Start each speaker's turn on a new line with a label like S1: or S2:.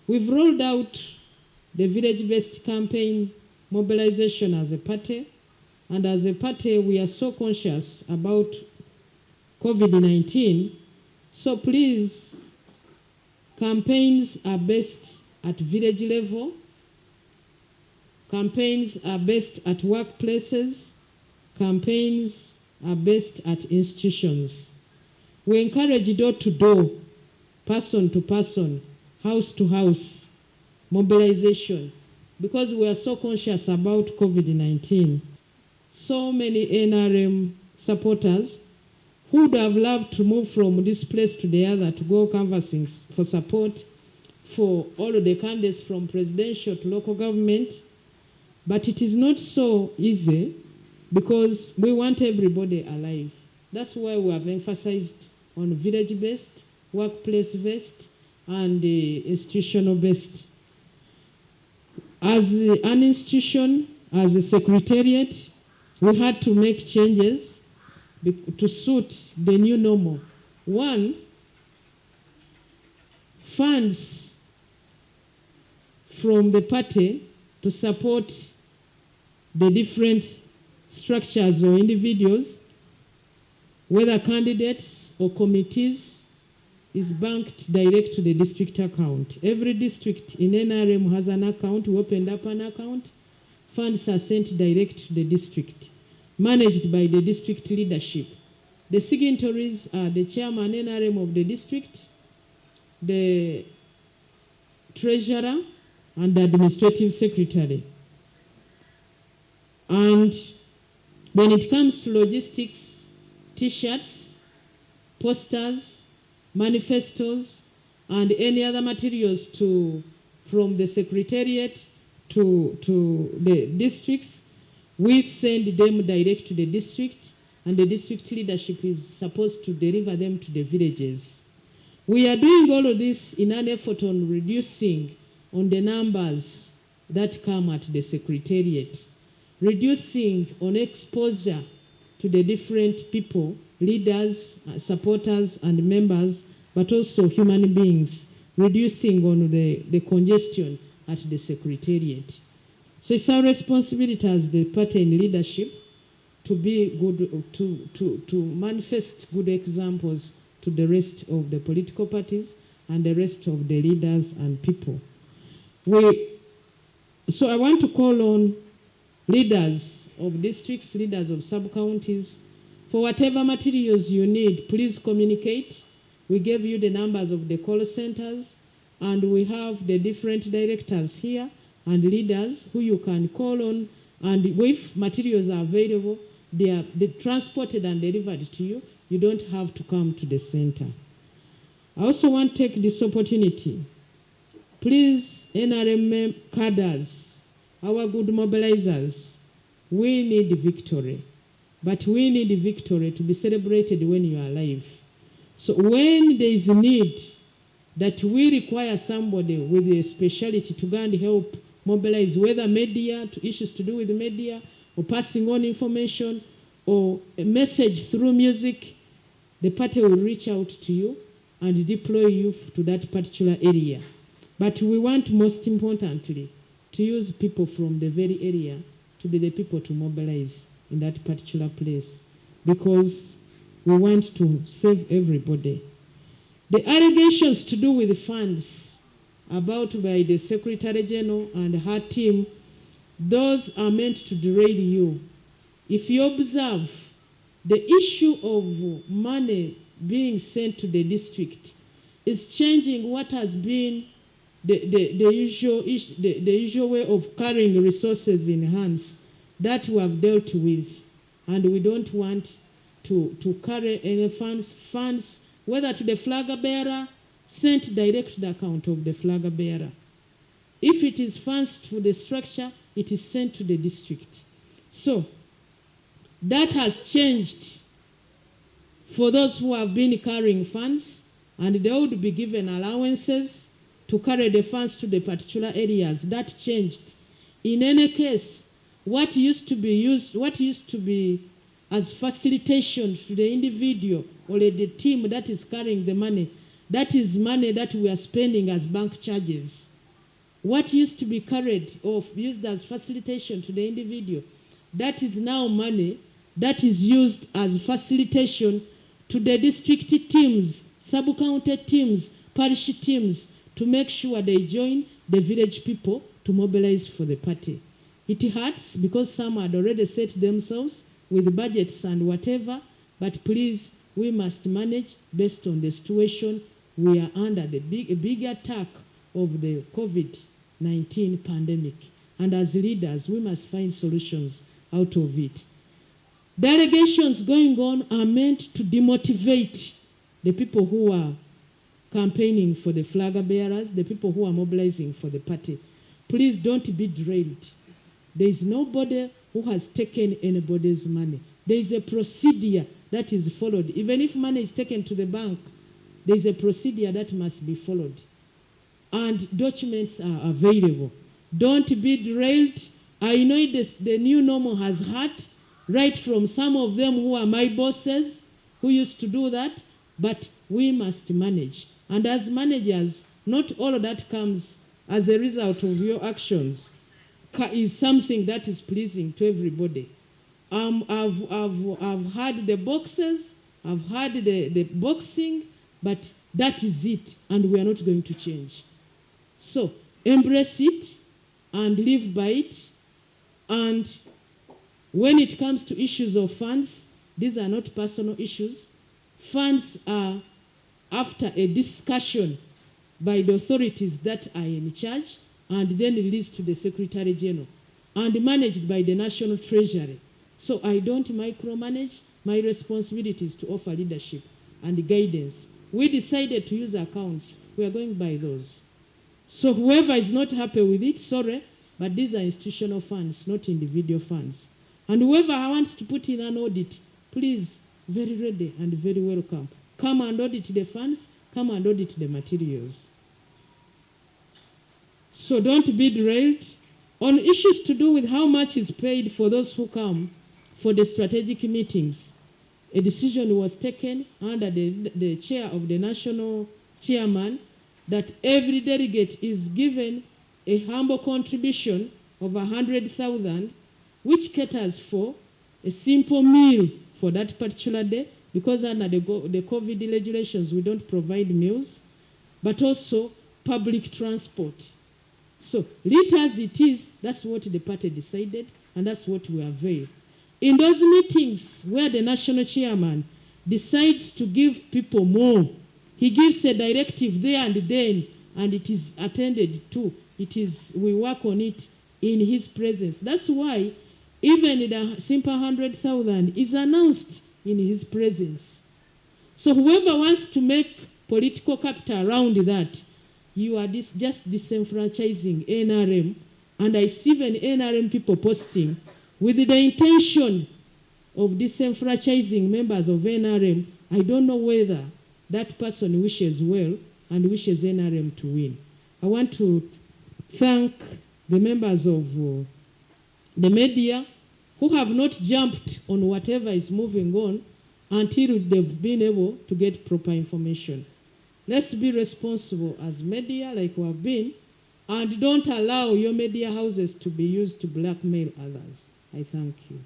S1: We've rolled out the village-based campaign mobilization as a party, and as a party we are so conscious about COVID-19. So please, campaigns are based at village level, campaigns are based at workplaces, campaigns are based at institutions. We encourage door-to-door, person-to-person, house-to-house mobilization because we are so conscious about COVID-19. So many NRM supporters who would have loved to move from this place to the other to go canvassing for support for all of the candidates from presidential to local government, but it is not so easy because we want everybody alive. That's why we have emphasized on village-based, workplace-based, and institutional-based. As an institution, as a secretariat, we had to make changes to suit the new normal. One, funds from the party to support the different structures or individuals, whether candidates or committees, is banked direct to the district account. Every district in NRM has an account. We opened up an account. Funds are sent direct to the district, managed by the district leadership. The signatories are the chairman NRM of the district, the treasurer, and the administrative secretary. And when it comes to logistics, T-shirts, posters, manifestos, and any other materials from the secretariat to the districts, we send them direct to the district, and the district leadership is supposed to deliver them to the villages. We are doing all of this in an effort on reducing on the numbers that come at the secretariat, reducing on exposure to the different people, leaders, supporters, and members, but also human beings, reducing on the congestion at the secretariat. So it's our responsibility as the party in leadership to be good, to manifest good examples to the rest of the political parties and the rest of the leaders and people. So I want to call on leaders of districts, leaders of sub-counties, for whatever materials you need, please communicate. We gave you the numbers of the call centers, and we have the different directors here and leaders who you can call on, and if materials are available, they are transported and delivered to you. You don't have to come to the center. I also want to take this opportunity. Please, NRM cadres, our good mobilizers, we need victory. But we need victory to be celebrated when you are alive. So when there is a need that we require somebody with a specialty to go and help mobilize, whether media, to issues to do with media, or passing on information, or a message through music, the party will reach out to you and deploy you to that particular area. But we want, most importantly, to use people from the very area to be the people to mobilize in that particular place, because we want to save everybody. The allegations to do with funds about by the Secretary General and her team, those are meant to derail you. If you observe, the issue of money being sent to the district is changing what has been the usual way of carrying resources in hands that we have dealt with, and we don't want to carry any funds, whether to the flag bearer, sent direct to the account of the flag bearer. If it is funds to the structure, it is sent to the district. So that has changed for those who have been carrying funds, and they would be given allowances to carry the funds to the particular areas. That changed. In any case, what used to be as facilitation to the individual or the team that is carrying the money, that is money that we are spending as bank charges. What used to be carried or used as facilitation to the individual, that is now money that is used as facilitation to the district teams, sub-county teams, parish teams, to make sure they join the village people to mobilize for the party. It hurts because some had already set themselves with budgets and whatever, but please, we must manage based on the situation. We are under a big attack of the COVID-19 pandemic. And as leaders, we must find solutions out of it. Delegations going on are meant to demotivate the people who are campaigning for the flag bearers, the people who are mobilizing for the party. Please don't be derailed. There is nobody who has taken anybody's money. There is a procedure that is followed. Even if money is taken to the bank, there is a procedure that must be followed. And documents are available. Don't be derailed. I know the new normal has hurt, right from some of them who are my bosses, who used to do that, but we must manage. And as managers, not all of that comes as a result of your actions is something that is pleasing to everybody. I've had the boxes, I've had the boxing, but that is it, and we are not going to change. So embrace it and live by it. And when it comes to issues of funds, these are not personal issues. Funds are after a discussion by the authorities that are in charge, and then released to the Secretary General and managed by the National Treasury. So I don't micromanage. My responsibility is to offer leadership and guidance. We decided to use accounts. We are going by those. So whoever is not happy with it, sorry, but these are institutional funds, not individual funds. And whoever wants to put in an audit, please, very ready and very welcome. Come and audit the funds, come and audit the materials. So don't be derailed. On issues to do with how much is paid for those who come for the strategic meetings, a decision was taken under the chair of the national chairman that every delegate is given a humble contribution of 100,000, which caters for a simple meal for that particular day, because under the COVID regulations, we don't provide meals, but also public transport. So, lit as it is, that's what the party decided, and that's what we avail. In those meetings where the national chairman decides to give people more, he gives a directive there and then, and it is attended to. We work on it in his presence. That's why even the simple 100,000 is announced in his presence. So whoever wants to make political capital around that, you are just disenfranchising NRM. And I see even NRM people posting with the intention of disenfranchising members of NRM. I don't know whether that person wishes well and wishes NRM to win. I want to thank the members of the media who have not jumped on whatever is moving on until they've been able to get proper information. Let's be responsible as media like we have been, and don't allow your media houses to be used to blackmail others. I thank you.